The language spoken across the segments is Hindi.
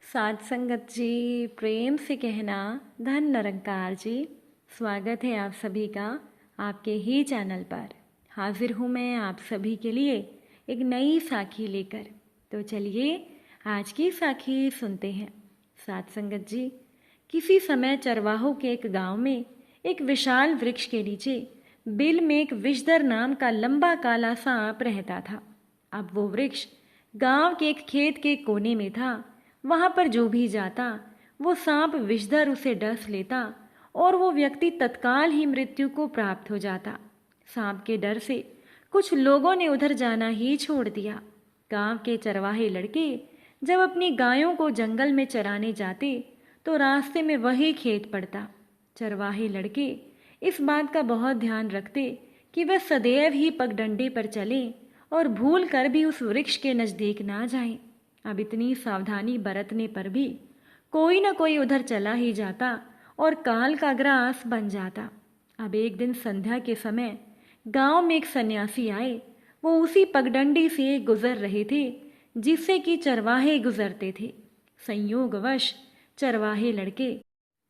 साध संगत जी, प्रेम से कहना धन निरंकार जी। स्वागत है आप सभी का आपके ही चैनल पर। हाजिर हूँ मैं आप सभी के लिए एक नई साखी लेकर। तो चलिए आज की साखी सुनते हैं। साध संगत जी, किसी समय चरवाहों के एक गांव में एक विशाल वृक्ष के नीचे बिल में एक विषधर नाम का लंबा काला सांप रहता था। अब वो वृक्ष गांव के एक खेत के कोने में था। वहां पर जो भी जाता वो सांप विषधर उसे डस लेता और वो व्यक्ति तत्काल ही मृत्यु को प्राप्त हो जाता। सांप के डर से कुछ लोगों ने उधर जाना ही छोड़ दिया। गांव के चरवाहे लड़के जब अपनी गायों को जंगल में चराने जाते तो रास्ते में वही खेत पड़ता। चरवाहे लड़के इस बात का बहुत ध्यान रखते कि वह सदैव ही पगडंडे पर चलें और भूल कर भी उस वृक्ष के नजदीक ना जाएं। अब इतनी सावधानी बरतने पर भी कोई न कोई उधर चला ही जाता और काल का ग्रास बन जाता। अब एक दिन संध्या के समय गांव में एक सन्यासी आए। वो उसी पगडंडी से गुजर रहे थे जिससे कि चरवाहे गुजरते थे। संयोगवश चरवाहे लड़के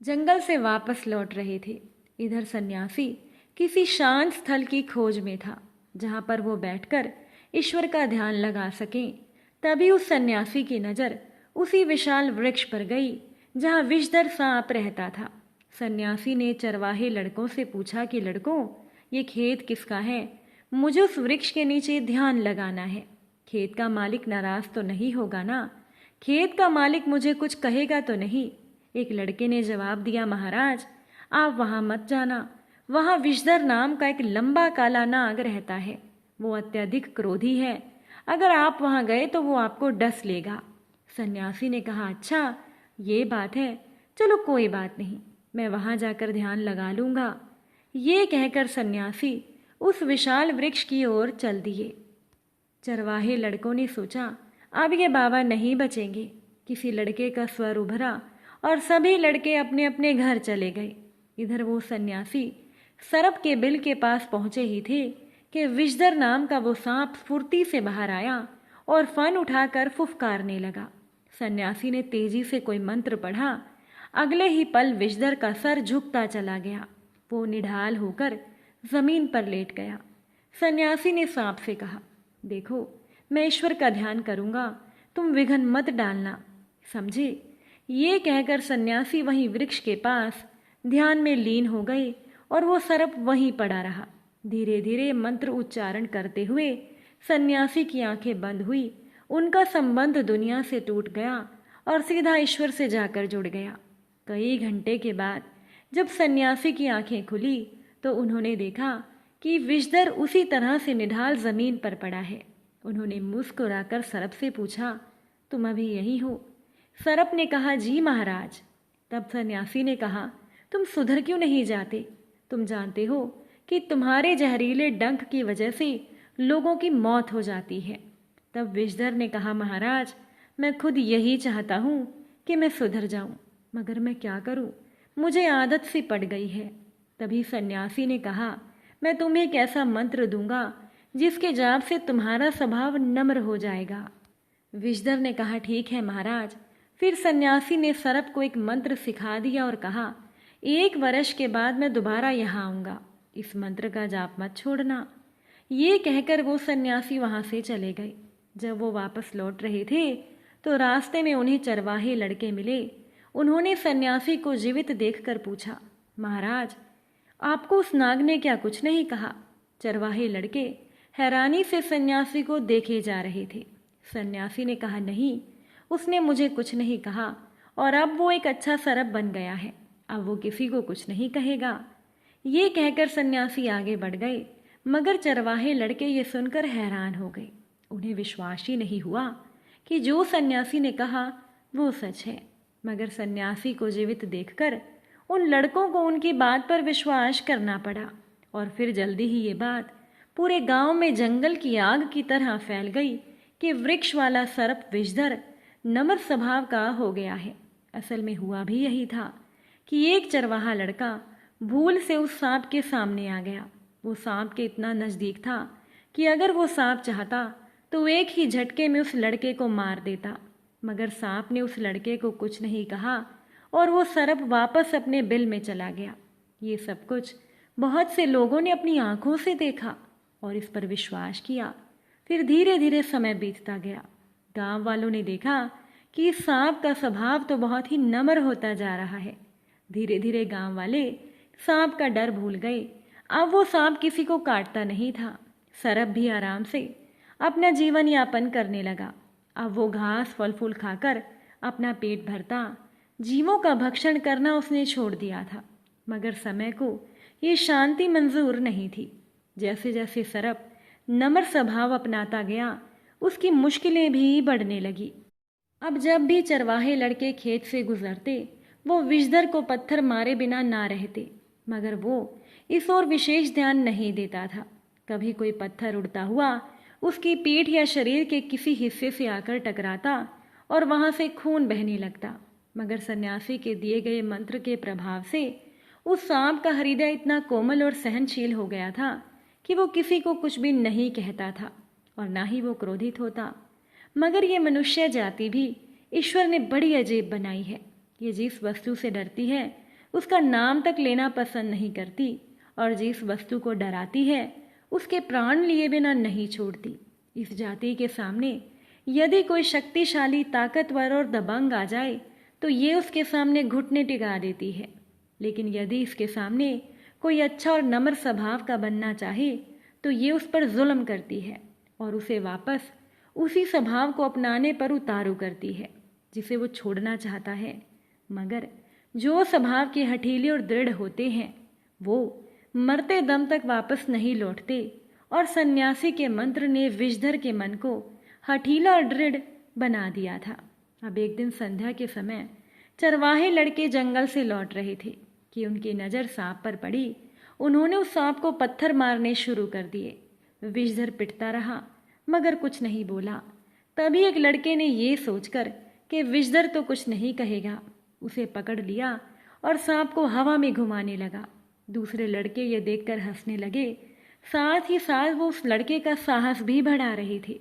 जंगल से वापस लौट रहे थे। इधर सन्यासी किसी शांत स्थल की खोज में था जहां पर वो बैठकर ईश्वर का ध्यान लगा सकें। तभी उस सन्यासी की नज़र उसी विशाल वृक्ष पर गई जहां विषधर सांप रहता था। सन्यासी ने चरवाहे लड़कों से पूछा कि लड़कों, ये खेत किसका है? मुझे उस वृक्ष के नीचे ध्यान लगाना है। खेत का मालिक नाराज तो नहीं होगा ना? खेत का मालिक मुझे कुछ कहेगा तो नहीं? एक लड़के ने जवाब दिया, महाराज आप वहां मत जाना। वहां विषधर नाम का एक लंबा काला नाग रहता है। वो अत्यधिक क्रोधी है। अगर आप वहां गए तो वो आपको डस लेगा। सन्यासी ने कहा, अच्छा ये बात है, चलो कोई बात नहीं, मैं वहां जाकर ध्यान लगा लूंगा। ये कहकर सन्यासी उस विशाल वृक्ष की ओर चल दिए। चरवाहे लड़कों ने सोचा अब ये बाबा नहीं बचेंगे। किसी लड़के का स्वर उभरा और सभी लड़के अपने अपने घर चले गए। इधर वो सन्यासी सरप के बिल के पास पहुंचे ही थे कि विषधर नाम का वो सांप फुर्ती से बाहर आया और फन उठाकर फुफकारने लगा। सन्यासी ने तेजी से कोई मंत्र पढ़ा। अगले ही पल विषधर का सर झुकता चला गया। वो निढाल होकर जमीन पर लेट गया। सन्यासी ने सांप से कहा, देखो मैं ईश्वर का ध्यान करूंगा, तुम विघ्न मत डालना, समझे? ये कहकर सन्यासी वहीं वृक्ष के पास ध्यान में लीन हो गए और वो सरप वहीं पड़ा रहा। धीरे धीरे मंत्र उच्चारण करते हुए सन्यासी की आंखें बंद हुई। उनका संबंध दुनिया से टूट गया और सीधा ईश्वर से जाकर जुड़ गया। कई घंटे के बाद जब सन्यासी की आंखें खुली तो उन्होंने देखा कि विषधर उसी तरह से निढाल जमीन पर पड़ा है। उन्होंने मुस्कुराकर सरप से पूछा, तुम अभी यही हो? सरप ने कहा, जी महाराज। तब सन्यासी ने कहा, तुम सुधर क्यों नहीं जाते? तुम जानते हो कि तुम्हारे जहरीले डंक की वजह से लोगों की मौत हो जाती है। तब विषधर ने कहा, महाराज मैं खुद यही चाहता हूँ कि मैं सुधर जाऊं, मगर मैं क्या करूं, मुझे आदत सी पड़ गई है। तभी सन्यासी ने कहा, मैं तुम्हें एक ऐसा मंत्र दूंगा जिसके जाप से तुम्हारा स्वभाव नम्र हो जाएगा। विषधर ने कहा, ठीक है महाराज। फिर सन्यासी ने सरप को एक मंत्र सिखा दिया और कहा, 1 वर्ष के बाद मैं दोबारा यहाँ आऊँगा, इस मंत्र का जाप मत छोड़ना। ये कहकर वो सन्यासी वहां से चले गए। जब वो वापस लौट रहे थे तो रास्ते में उन्हें चरवाहे लड़के मिले। उन्होंने सन्यासी को जीवित देखकर पूछा, महाराज आपको उस नाग ने क्या कुछ नहीं कहा? चरवाहे लड़के हैरानी से सन्यासी को देखे जा रहे थे। सन्यासी ने कहा, नहीं, उसने मुझे कुछ नहीं कहा और अब वो एक अच्छा सरप बन गया है, अब वो किसी को कुछ नहीं कहेगा। ये कहकर सन्यासी आगे बढ़ गए, मगर चरवाहे लड़के ये सुनकर हैरान हो गए। उन्हें विश्वास ही नहीं हुआ कि जो सन्यासी ने कहा वो सच है। मगर सन्यासी को जीवित देखकर उन लड़कों को उनकी बात पर विश्वास करना पड़ा और फिर जल्दी ही ये बात पूरे गांव में जंगल की आग की तरह फैल गई कि वृक्ष वाला सर्प विषधर नम्र स्वभाव का हो गया है। असल में हुआ भी यही था कि एक चरवाहा लड़का भूल से उस सांप के सामने आ गया। वो सांप के इतना नज़दीक था कि अगर वो सांप चाहता तो एक ही झटके में उस लड़के को मार देता। मगर सांप ने उस लड़के को कुछ नहीं कहा और वो सर्प वापस अपने बिल में चला गया। ये सब कुछ बहुत से लोगों ने अपनी आंखों से देखा और इस पर विश्वास किया। फिर धीरे धीरे समय बीतता गया। गांव वालों ने देखा कि इस सांप का स्वभाव तो बहुत ही नम्र होता जा रहा है। धीरे धीरे गांव वाले सांप का डर भूल गए। अब वो सांप किसी को काटता नहीं था। सर्प भी आराम से अपना जीवन यापन करने लगा। अब वो घास फल फूल खाकर अपना पेट भरता। जीवों का भक्षण करना उसने छोड़ दिया था। मगर समय को ये शांति मंजूर नहीं थी। जैसे जैसे सर्प नम्र स्वभाव अपनाता गया, उसकी मुश्किलें भी बढ़ने लगी। अब जब भी चरवाहे लड़के खेत से गुजरते, वो विषधर को पत्थर मारे बिना ना रहते, मगर वो इस ओर विशेष ध्यान नहीं देता था। कभी कोई पत्थर उड़ता हुआ उसकी पीठ या शरीर के किसी हिस्से से आकर टकराता और वहां से खून बहने लगता। मगर सन्यासी के दिए गए मंत्र के प्रभाव से उस सांप का हृदय इतना कोमल और सहनशील हो गया था कि वो किसी को कुछ भी नहीं कहता था और ना ही वो क्रोधित होता। मगर ये मनुष्य जाति भी ईश्वर ने बड़ी अजीब बनाई है। ये जिस वस्तु से डरती है उसका नाम तक लेना पसंद नहीं करती और जिस वस्तु को डराती है उसके प्राण लिए बिना नहीं छोड़ती। इस जाति के सामने यदि कोई शक्तिशाली, ताकतवर और दबंग आ जाए तो ये उसके सामने घुटने टिका देती है। लेकिन यदि इसके सामने कोई अच्छा और नम्र स्वभाव का बनना चाहे तो ये उस पर जुल्म करती है और उसे वापस उसी स्वभाव को अपनाने पर उतारू करती है जिसे वो छोड़ना चाहता है। मगर जो स्वभाव के हठीले और दृढ़ होते हैं वो मरते दम तक वापस नहीं लौटते और सन्यासी के मंत्र ने विषधर के मन को हठीला और दृढ़ बना दिया था। अब एक दिन संध्या के समय चरवाहे लड़के जंगल से लौट रहे थे कि उनकी नज़र सांप पर पड़ी। उन्होंने उस सांप को पत्थर मारने शुरू कर दिए। विषधर पिटता रहा मगर कुछ नहीं बोला। तभी एक लड़के ने ये सोचकर कि विषधर तो कुछ नहीं कहेगा, उसे पकड़ लिया और सांप को हवा में घुमाने लगा। दूसरे लड़के ये देखकर हंसने लगे, साथ ही साथ वो उस लड़के का साहस भी बढ़ा रहे थे।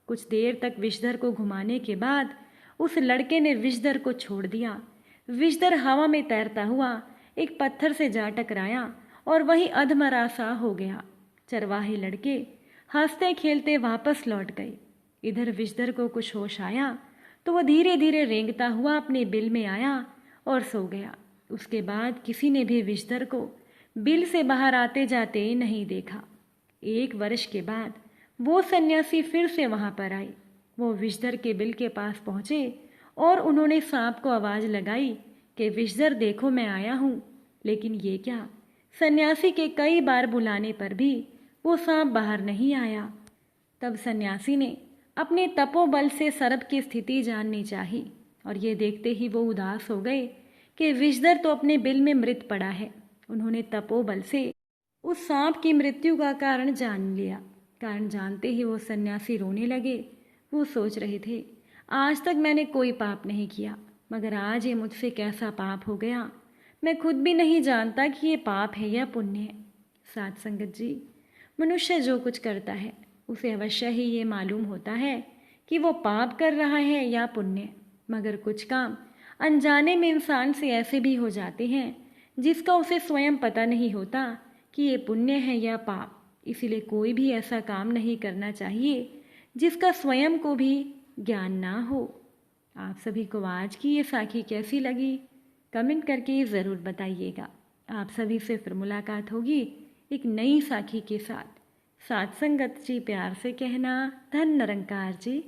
कुछ देर तक विषधर को घुमाने के बाद उस लड़के ने विषधर को छोड़ दिया। विषधर हवा में तैरता हुआ एक पत्थर से जा टकराया और वहीं अधमरा सा हो गया। चरवाहे लड़के हंसते खेलते वापस लौट गए। इधर विषधर को कुछ होश आया तो वह धीरे धीरे रेंगता हुआ अपने बिल में आया और सो गया। उसके बाद किसी ने भी विषधर को बिल से बाहर आते जाते नहीं देखा। 1 वर्ष के बाद वो सन्यासी फिर से वहां पर आए। वो विषधर के बिल के पास पहुंचे और उन्होंने सांप को आवाज लगाई कि विषधर देखो मैं आया हूं। लेकिन ये क्या, सन्यासी के कई बार बुलाने पर भी वो सांप बाहर नहीं आया। तब सन्यासी ने अपने तपोबल से सर्प की स्थिति जाननी चाही और ये देखते ही वो उदास हो गए कि विषधर तो अपने बिल में मृत पड़ा है। उन्होंने तपोबल से उस सांप की मृत्यु का कारण जान लिया। कारण जानते ही वो सन्यासी रोने लगे। वो सोच रहे थे, आज तक मैंने कोई पाप नहीं किया, मगर आज ये मुझसे कैसा पाप हो गया। मैं खुद भी नहीं जानता कि ये पाप है या पुण्य है। साथ संगत जी, मनुष्य जो कुछ करता है उसे अवश्य ही ये मालूम होता है कि वो पाप कर रहा है या पुण्य। मगर कुछ काम अनजाने में इंसान से ऐसे भी हो जाते हैं जिसका उसे स्वयं पता नहीं होता कि ये पुण्य है या पाप। इसीलिए कोई भी ऐसा काम नहीं करना चाहिए जिसका स्वयं को भी ज्ञान ना हो। आप सभी को आज की ये साखी कैसी लगी कमेंट करके ज़रूर बताइएगा। आप सभी से फिर मुलाकात होगी एक नई साखी के साथ। साथ संगत जी प्यार से कहना, धन निरंकार जी।